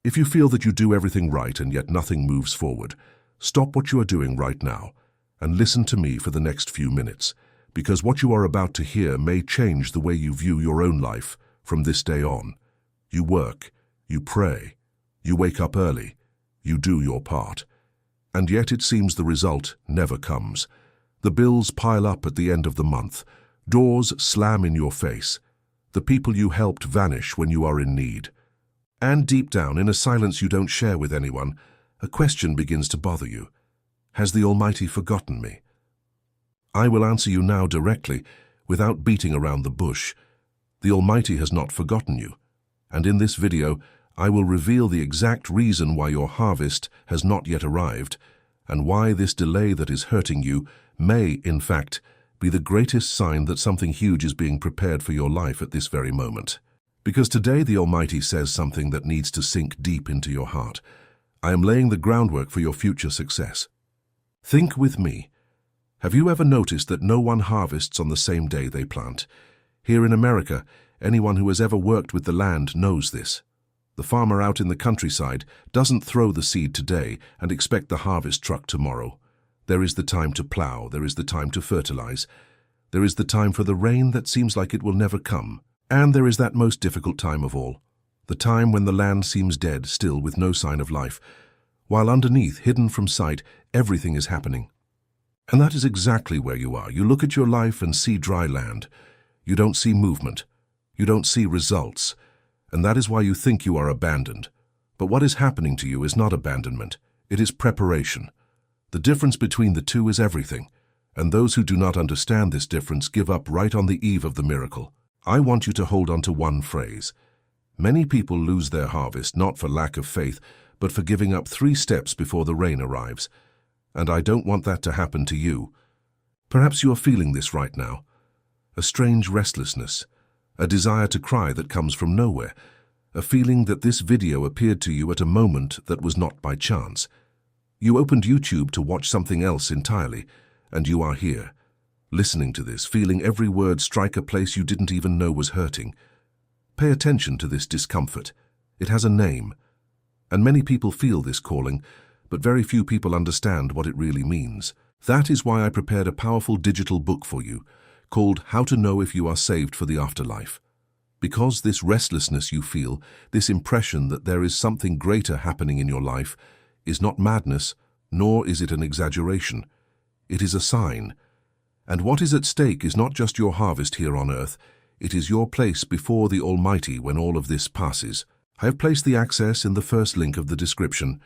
If you feel that you do everything right and yet nothing moves forward, stop what you are doing right now and listen to me for the next few minutes, because what you are about to hear may change the way you view your own life from this day on. You work, you pray, you wake up early, you do your part. And yet it seems the result never comes. The bills pile up at the end of the month. Doors slam in your face. The people you helped vanish when you are in need. And deep down, in a silence you don't share with anyone, a question begins to bother you. Has the Almighty forgotten me? I will answer you now directly, without beating around the bush. The Almighty has not forgotten you. And in this video, I will reveal the exact reason why your harvest has not yet arrived, and why this delay that is hurting you may, in fact, be the greatest sign that something huge is being prepared for your life at this very moment. Because today the Almighty says something that needs to sink deep into your heart. I am laying the groundwork for your future success. Think with me. Have you ever noticed that no one harvests on the same day they plant? Here in America, anyone who has ever worked with the land knows this. The farmer out in the countryside doesn't throw the seed today and expect the harvest truck tomorrow. There is the time to plow, there is the time to fertilize, there is the time for the rain that seems like it will never come, and there is that most difficult time of all, the time when the land seems dead still with no sign of life, while underneath, hidden from sight, everything is happening. And that is exactly where you are. You look at your life and see dry land. You don't see movement. You don't see results. And that is why you think you are abandoned. But what is happening to you is not abandonment. It is preparation. The difference between the two is everything. And those who do not understand this difference give up right on the eve of the miracle. I want you to hold on to one phrase. Many people lose their harvest not for lack of faith, but for giving up 3 steps before the rain arrives. And I don't want that to happen to you. Perhaps you are feeling this right now. A strange restlessness, a desire to cry that comes from nowhere, a feeling that this video appeared to you at a moment that was not by chance. You opened YouTube to watch something else entirely, and you are here, listening to this, feeling every word strike a place you didn't even know was hurting. Pay attention to this discomfort. It has a name. And many people feel this calling, but very few people understand what it really means. That is why I prepared a powerful digital book for you, called How to Know If You Are Saved for the Afterlife. Because this restlessness you feel, this impression that there is something greater happening in your life, is not madness, nor is it an exaggeration. It is a sign. And what is at stake is not just your harvest here on earth, it is your place before the Almighty when all of this passes. I have placed the access in the first link of the description,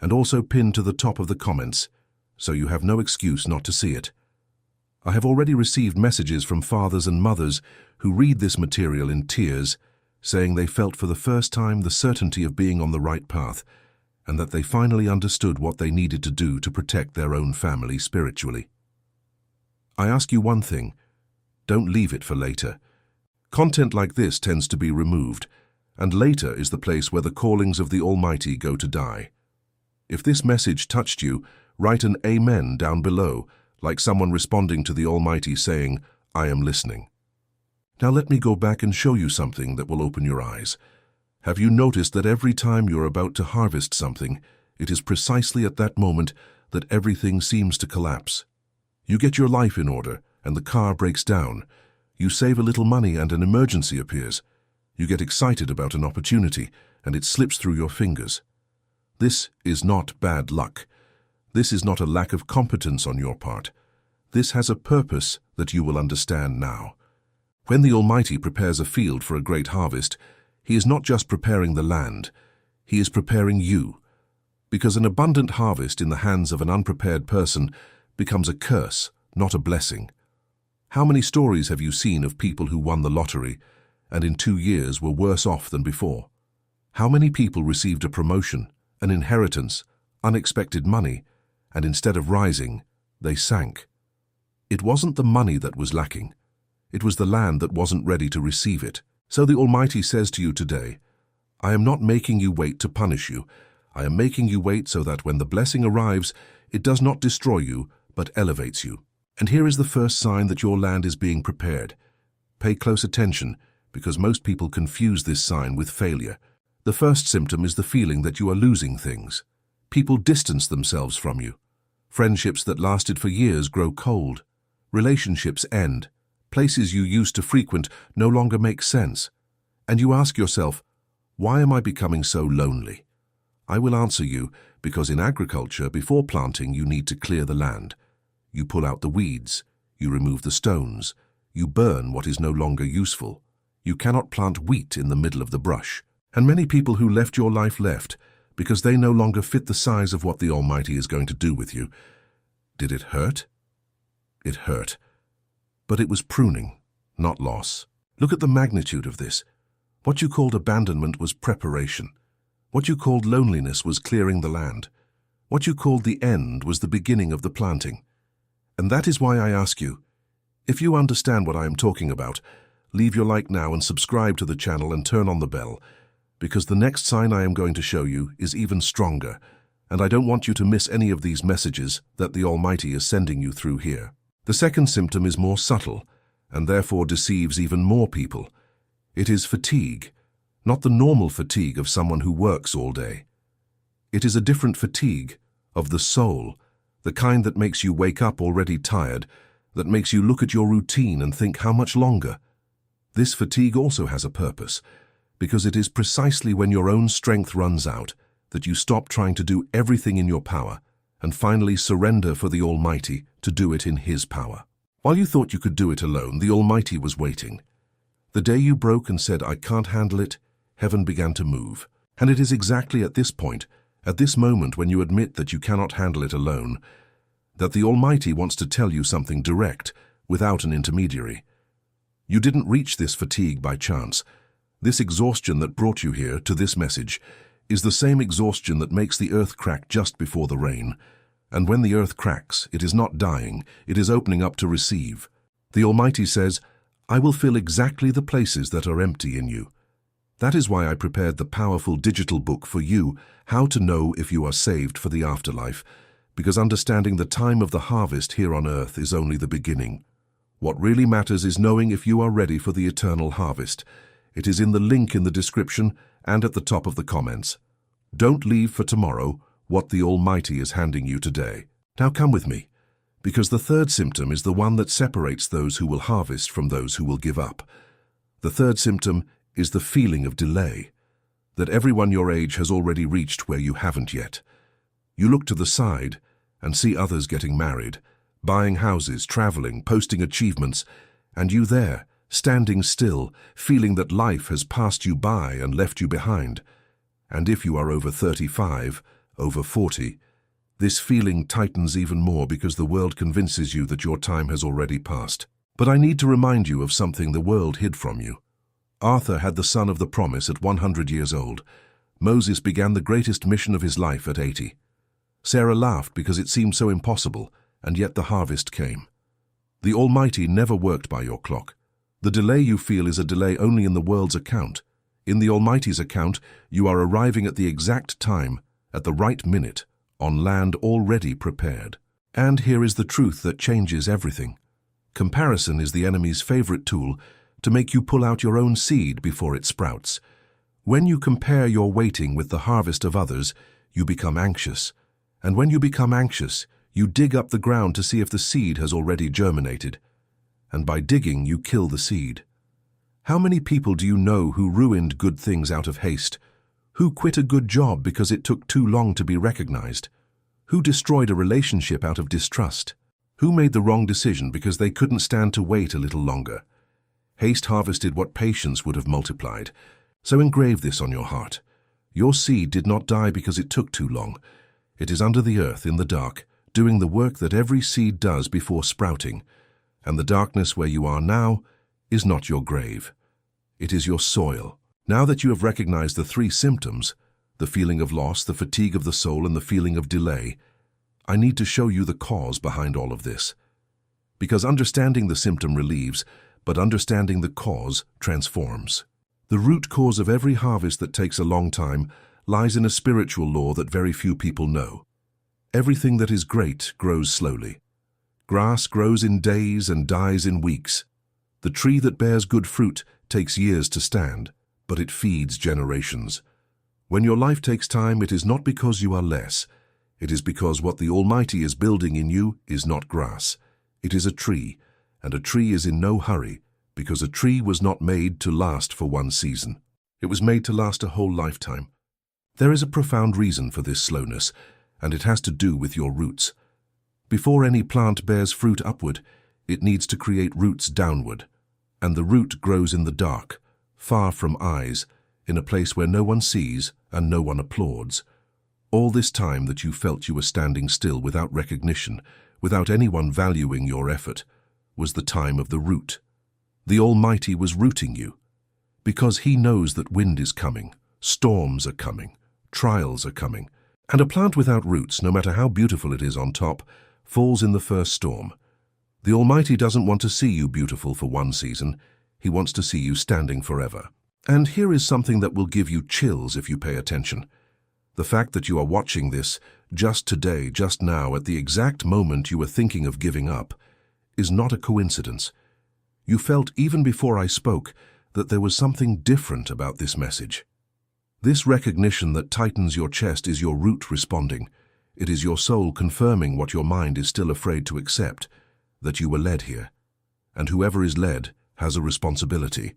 and also pinned to the top of the comments, so you have no excuse not to see it. I have already received messages from fathers and mothers who read this material in tears, saying they felt for the first time the certainty of being on the right path, and that they finally understood what they needed to do to protect their own family spiritually. I ask you one thing, don't leave it for later. Content like this tends to be removed, and later is the place where the callings of the Almighty go to die. If this message touched you, write an Amen down below, like someone responding to the Almighty saying, I am listening. Now let me go back and show you something that will open your eyes. Have you noticed that every time you're about to harvest something, it is precisely at that moment that everything seems to collapse? You get your life in order, and the car breaks down. You save a little money and an emergency appears. You get excited about an opportunity, and it slips through your fingers. This is not bad luck. This is not a lack of competence on your part. This has a purpose that you will understand now. When the Almighty prepares a field for a great harvest, He is not just preparing the land, He is preparing you. Because an abundant harvest in the hands of an unprepared person becomes a curse, not a blessing. How many stories have you seen of people who won the lottery and in 2 years were worse off than before? How many people received a promotion, an inheritance, unexpected money, and instead of rising, they sank? It wasn't the money that was lacking. It was the land that wasn't ready to receive it. So the Almighty says to you today, I am not making you wait to punish you. I am making you wait so that when the blessing arrives, it does not destroy you, but elevates you. And here is the first sign that your land is being prepared. Pay close attention, because most people confuse this sign with failure. The first symptom is the feeling that you are losing things. People distance themselves from you. Friendships that lasted for years grow cold. Relationships end. Places you used to frequent no longer make sense. And you ask yourself, why am I becoming so lonely? I will answer you, because in agriculture, before planting, you need to clear the land. You pull out the weeds. You remove the stones. You burn what is no longer useful. You cannot plant wheat in the middle of the brush. And many people who left your life left because they no longer fit the size of what the Almighty is going to do with you. Did it hurt? It hurt. But it was pruning, not loss. Look at the magnitude of this. What you called abandonment was preparation. What you called loneliness was clearing the land. What you called the end was the beginning of the planting. And that is why I ask you, if you understand what I am talking about, leave your like now and subscribe to the channel and turn on the bell, because the next sign I am going to show you is even stronger, and I don't want you to miss any of these messages that the Almighty is sending you through here. The second symptom is more subtle, and therefore deceives even more people. It is fatigue, not the normal fatigue of someone who works all day. It is a different fatigue, of the soul, the kind that makes you wake up already tired, that makes you look at your routine and think how much longer. This fatigue also has a purpose, because it is precisely when your own strength runs out that you stop trying to do everything in your power and finally surrender for the Almighty to do it in His power. While you thought you could do it alone, the Almighty was waiting. The day you broke and said, "I can't handle it," heaven began to move. And it is exactly at this point, at this moment when you admit that you cannot handle it alone, that the Almighty wants to tell you something direct, without an intermediary. You didn't reach this fatigue by chance. This exhaustion that brought you here to this message is the same exhaustion that makes the earth crack just before the rain. And when the earth cracks, it is not dying, it is opening up to receive. The Almighty says, "I will fill exactly the places that are empty in you." That is why I prepared the powerful digital book for you, How to Know If You Are Saved for the Afterlife, because understanding the time of the harvest here on earth is only the beginning. What really matters is knowing if you are ready for the eternal harvest. It is in the link in the description and at the top of the comments. Don't leave for tomorrow what the Almighty is handing you today. Now come with me, because the third symptom is the one that separates those who will harvest from those who will give up. The third symptom is the feeling of delay, that everyone your age has already reached where you haven't yet. You look to the side and see others getting married, buying houses, traveling, posting achievements, and you there, standing still, feeling that life has passed you by and left you behind. And if you are over 35, over 40, this feeling tightens even more because the world convinces you that your time has already passed. But I need to remind you of something the world hid from you. Arthur had the son of the promise at 100 years old. Moses began the greatest mission of his life at 80. Sarah laughed because it seemed so impossible, and yet the harvest came. The Almighty never worked by your clock. The delay you feel is a delay only in the world's account. In the Almighty's account, you are arriving at the exact time, at the right minute, on land already prepared. And here is the truth that changes everything. Comparison is the enemy's favorite tool to make you pull out your own seed before it sprouts. When you compare your waiting with the harvest of others, you become anxious. And when you become anxious, you dig up the ground to see if the seed has already germinated. And by digging, you kill the seed. How many people do you know who ruined good things out of haste? Who quit a good job because it took too long to be recognized? Who destroyed a relationship out of distrust? Who made the wrong decision because they couldn't stand to wait a little longer? Haste harvested what patience would have multiplied. So engrave this on your heart. Your seed did not die because it took too long. It is under the earth in the dark, doing the work that every seed does before sprouting. And the darkness where you are now is not your grave. It is your soil. Now that you have recognized the three symptoms, the feeling of loss, the fatigue of the soul, and the feeling of delay, I need to show you the cause behind all of this. Because understanding the symptom relieves, but understanding the cause transforms. The root cause of every harvest that takes a long time lies in a spiritual law that very few people know. Everything that is great grows slowly. Grass grows in days and dies in weeks. The tree that bears good fruit takes years to stand, but it feeds generations. When your life takes time, it is not because you are less. It is because what the Almighty is building in you is not grass. It is a tree, and a tree is in no hurry, because a tree was not made to last for one season. It was made to last a whole lifetime. There is a profound reason for this slowness, and it has to do with your roots. Before any plant bears fruit upward, it needs to create roots downward, and the root grows in the dark, far from eyes, in a place where no one sees and no one applauds. All this time that you felt you were standing still without recognition, without anyone valuing your effort, was the time of the root. The Almighty was rooting you, because He knows that wind is coming, storms are coming, trials are coming, and a plant without roots, no matter how beautiful it is on top, falls in the first storm. The Almighty doesn't want to see you beautiful for one season. He wants to see you standing forever. And here is something that will give you chills if you pay attention. The fact that you are watching this just today, just now, at the exact moment you were thinking of giving up, is not a coincidence. You felt, even before I spoke, that there was something different about this message. This recognition that tightens your chest is your root responding. It is your soul confirming what your mind is still afraid to accept, that you were led here. And whoever is led has a responsibility.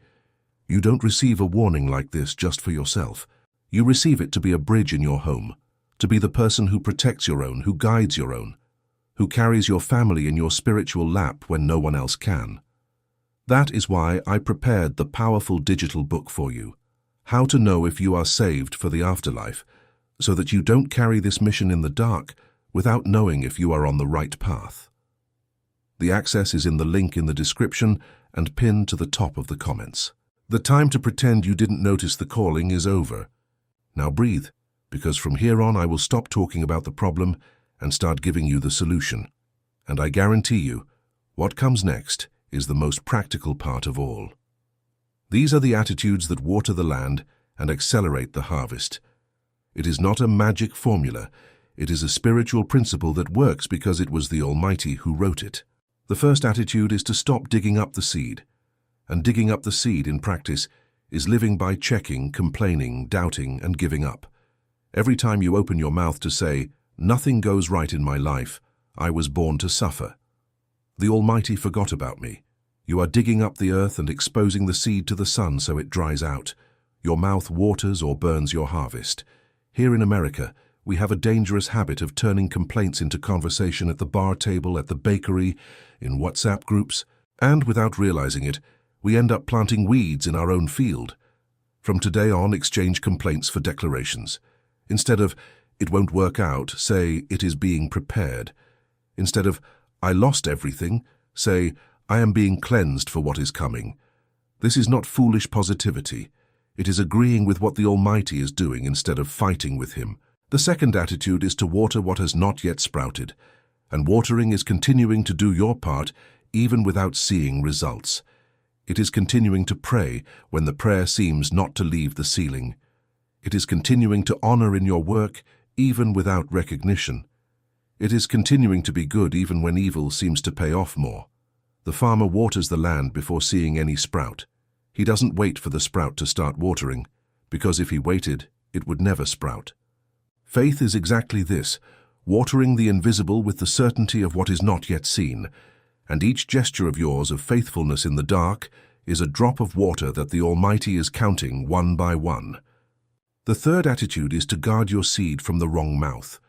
You don't receive a warning like this just for yourself. You receive it to be a bridge in your home, to be the person who protects your own, who guides your own, who carries your family in your spiritual lap when no one else can. That is why I prepared the powerful digital book for you, How to Know If You Are Saved for the Afterlife, so that you don't carry this mission in the dark without knowing if you are on the right path. The access is in the link in the description and pinned to the top of the comments. The time to pretend you didn't notice the calling is over. Now breathe, because from here on I will stop talking about the problem and start giving you the solution. And I guarantee you, what comes next is the most practical part of all. These are the attitudes that water the land and accelerate the harvest. It is not a magic formula. It is a spiritual principle that works because it was the Almighty who wrote it. The first attitude is to stop digging up the seed. And digging up the seed in practice is living by checking, complaining, doubting, and giving up. Every time you open your mouth to say, "Nothing goes right in my life, I was born to suffer. The Almighty forgot about me." You are digging up the earth and exposing the seed to the sun so it dries out. Your mouth waters or burns your harvest. Here in America, we have a dangerous habit of turning complaints into conversation at the bar table, at the bakery, in WhatsApp groups, and without realizing it, we end up planting weeds in our own field. From today on, exchange complaints for declarations. Instead of, "It won't work out," say, "It is being prepared." Instead of, "I lost everything," say, "I am being cleansed for what is coming." This is not foolish positivity. It is agreeing with what the Almighty is doing instead of fighting with Him. The second attitude is to water what has not yet sprouted. And watering is continuing to do your part even without seeing results. It is continuing to pray when the prayer seems not to leave the ceiling. It is continuing to honor in your work even without recognition. It is continuing to be good even when evil seems to pay off more. The farmer waters the land before seeing any sprout. He doesn't wait for the sprout to start watering, because if he waited, it would never sprout. Faith is exactly this, watering the invisible with the certainty of what is not yet seen. And each gesture of yours of faithfulness in the dark is a drop of water that the Almighty is counting one by one. The third attitude is to guard your seed from the wrong mouth.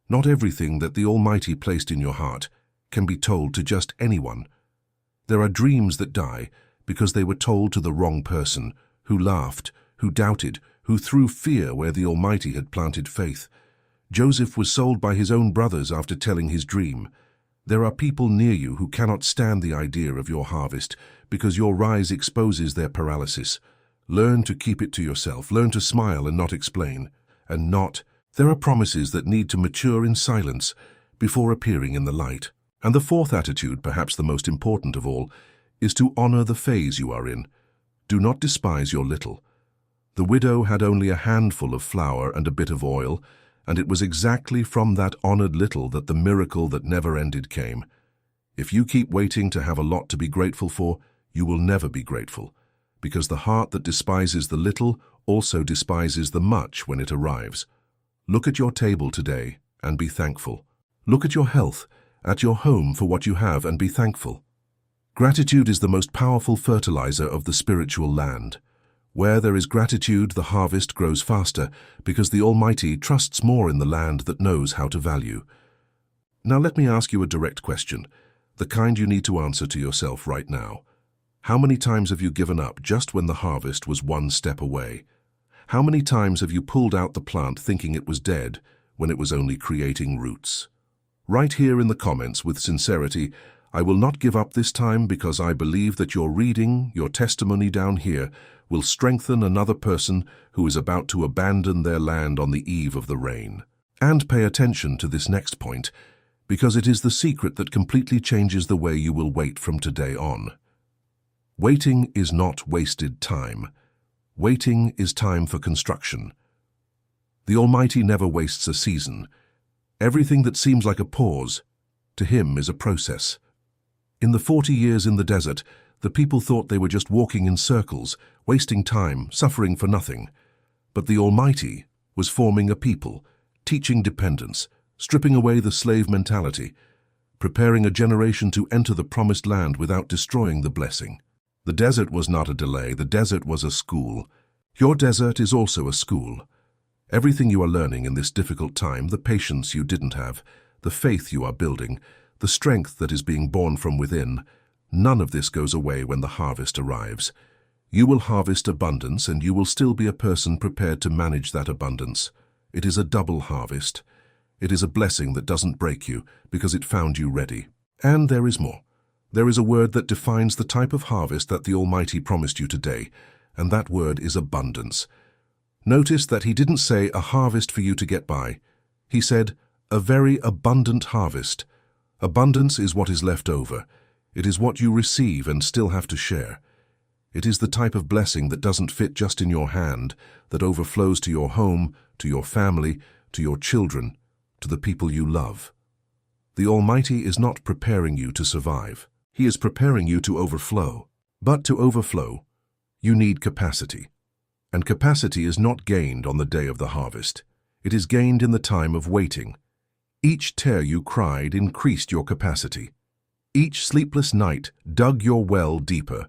Not everything that the Almighty placed in your heart can be told to just anyone. There are dreams that die because they were told to the wrong person, who laughed, who doubted, who threw fear where the Almighty had planted faith. Joseph was sold by his own brothers after telling his dream. There are people near you who cannot stand the idea of your harvest because your rise exposes their paralysis. Learn to keep it to yourself. Learn to smile and not explain. And not, there are promises that need to mature in silence before appearing in the light. And the fourth attitude, perhaps the most important of all, is to honor the phase you are in. Do not despise your little. The widow had only a handful of flour and a bit of oil, and it was exactly from that honored little that the miracle that never ended came. If you keep waiting to have a lot to be grateful for, you will never be grateful, because the heart that despises the little also despises the much when it arrives. Look at your table today and be thankful. Look at your health, at your home for what you have and be thankful. Gratitude is the most powerful fertilizer of the spiritual land. Where there is gratitude, the harvest grows faster because the Almighty trusts more in the land that knows how to value. Now let me ask you a direct question, the kind you need to answer to yourself right now. How many times have you given up just when the harvest was one step away? How many times have you pulled out the plant thinking it was dead when it was only creating roots? Right here in the comments with sincerity, I will not give up this time because I believe that your reading, your testimony down here, will strengthen another person who is about to abandon their land on the eve of the rain. And pay attention to this next point, because it is the secret that completely changes the way you will wait from today on. Waiting is not wasted time. Waiting is time for construction. The Almighty never wastes a season. Everything that seems like a pause, to Him is a process. In the 40 years in the desert, the people thought they were just walking in circles, wasting time, suffering for nothing. But the Almighty was forming a people, teaching dependence, stripping away the slave mentality, preparing a generation to enter the promised land without destroying the blessing. The desert was not a delay, the desert was a school. Your desert is also a school. Everything you are learning in this difficult time, the patience you didn't have, the faith you are building, the strength that is being born from within, none of this goes away when the harvest arrives. You will harvest abundance and you will still be a person prepared to manage that abundance. It is a double harvest. It is a blessing that doesn't break you because it found you ready. And there is more. There is a word that defines the type of harvest that the Almighty promised you today, and that word is abundance. Notice that He didn't say a harvest for you to get by. He said a very abundant harvest. Abundance is what is left over. It is what you receive and still have to share. It is the type of blessing that doesn't fit just in your hand, that overflows to your home, to your family, to your children, to the people you love. The Almighty is not preparing you to survive. He is preparing you to overflow. But to overflow, you need capacity. And capacity is not gained on the day of the harvest. It is gained in the time of waiting. Each tear you cried increased your capacity. Each sleepless night dug your well deeper.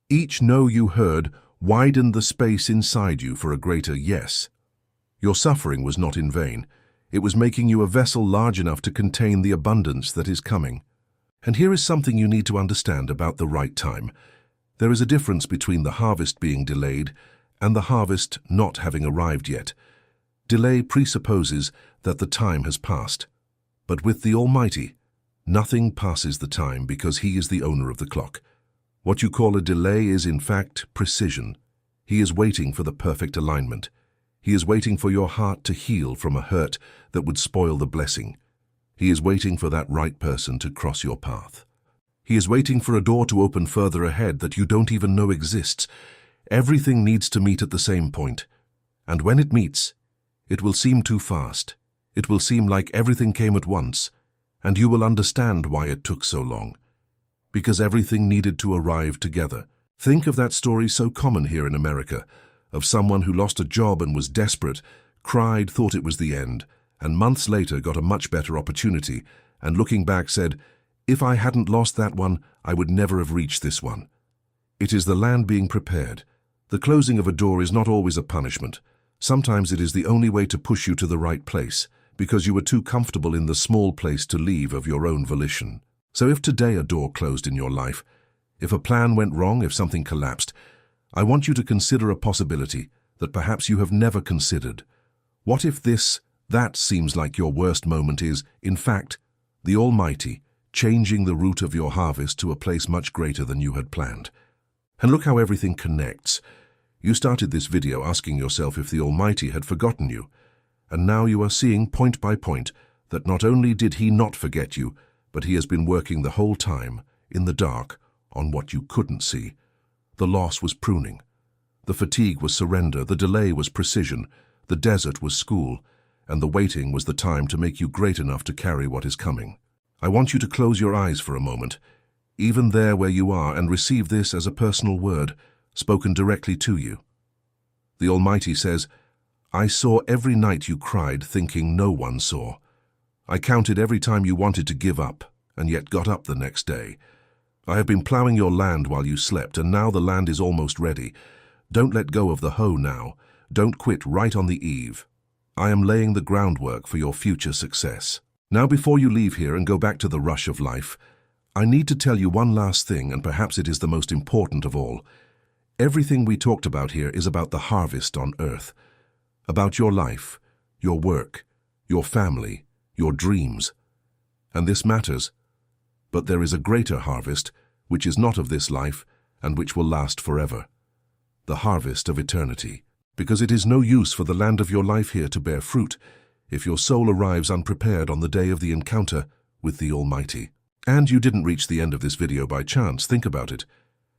Each no you heard widened the space inside you for a greater yes. Your suffering was not in vain. It was making you a vessel large enough to contain the abundance that is coming. And here is something you need to understand about the right time. There is a difference between the harvest being delayed and the harvest not having arrived yet. Delay presupposes that the time has passed. But with the Almighty, nothing passes the time because He is the owner of the clock. What you call a delay is in fact precision. He is waiting for the perfect alignment. He is waiting for your heart to heal from a hurt that would spoil the blessing. He is waiting for that right person to cross your path. He is waiting for a door to open further ahead that you don't even know exists. Everything needs to meet at the same point. And when it meets, it will seem too fast. It will seem like everything came at once, and you will understand why it took so long. Because everything needed to arrive together. Think of that story so common here in America, of someone who lost a job and was desperate, cried, thought it was the end, and months later got a much better opportunity, and looking back said, "If I hadn't lost that one, I would never have reached this one." It is the land being prepared. The closing of a door is not always a punishment. Sometimes it is the only way to push you to the right place, because you were too comfortable in the small place to leave of your own volition. So if today a door closed in your life, if a plan went wrong, if something collapsed, I want you to consider a possibility that perhaps you have never considered. What if that seems like your worst moment is, in fact, the Almighty changing the route of your harvest to a place much greater than you had planned? And look how everything connects. You started this video asking yourself if the Almighty had forgotten you, and now you are seeing point by point that not only did He not forget you, but He has been working the whole time, in the dark, on what you couldn't see. The loss was pruning. The fatigue was surrender. The delay was precision. The desert was school. And the waiting was the time to make you great enough to carry what is coming. I want you to close your eyes for a moment, even there where you are, and receive this as a personal word, spoken directly to you. The Almighty says, I saw every night you cried thinking no one saw. I counted every time you wanted to give up, and yet got up the next day. I have been plowing your land while you slept, and now the land is almost ready. Don't let go of the hoe now. Don't quit right on the eve. I am laying the groundwork for your future success. Now, before you leave here and go back to the rush of life, I need to tell you one last thing, and perhaps it is the most important of all. Everything we talked about here is about the harvest on earth, about your life, your work, your family, your dreams. And this matters. But there is a greater harvest, which is not of this life, and which will last forever. The harvest of eternity. Because it is no use for the land of your life here to bear fruit if your soul arrives unprepared on the day of the encounter with the Almighty. And you didn't reach the end of this video by chance. Think about it.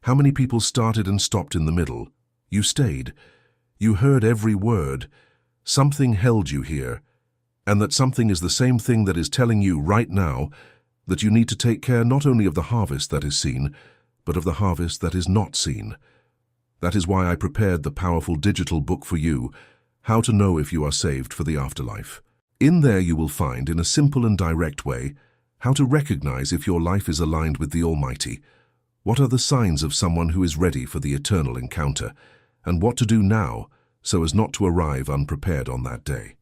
How many people started and stopped in the middle? You stayed. You heard every word. Something held you here. And that something is the same thing that is telling you right now that you need to take care not only of the harvest that is seen, but of the harvest that is not seen. That is why I prepared the powerful digital book for you, How to Know If You Are Saved for the Afterlife. In there you will find, in a simple and direct way, how to recognize if your life is aligned with the Almighty, what are the signs of someone who is ready for the eternal encounter, and what to do now so as not to arrive unprepared on that day.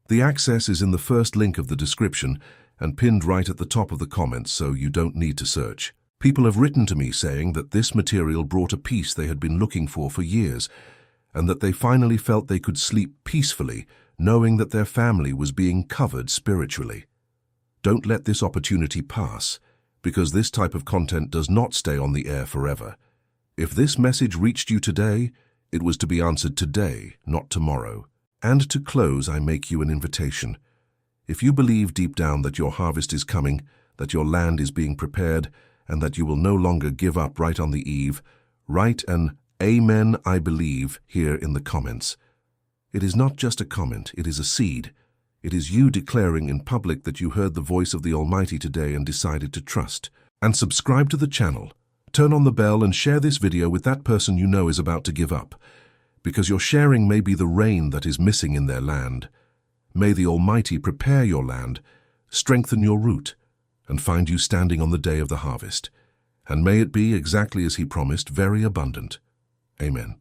The access is in the first link of the description and pinned right at the top of the comments, so you don't need to search. People have written to me saying that this material brought a peace they had been looking for years, and that they finally felt they could sleep peacefully, knowing that their family was being covered spiritually. Don't let this opportunity pass, because this type of content does not stay on the air forever. If this message reached you today, it was to be answered today, not tomorrow. And to close, I make you an invitation. If you believe deep down that your harvest is coming, that your land is being prepared, and that you will no longer give up right on the eve, write an Amen, I believe, here in the comments. It is not just a comment, it is a seed. It is you declaring in public that you heard the voice of the Almighty today and decided to trust. And subscribe to the channel. Turn on the bell and share this video with that person you know is about to give up, because your sharing may be the rain that is missing in their land. May the Almighty prepare your land, strengthen your root, and find you standing on the day of the harvest. And may it be, exactly as He promised, very abundant. Amen.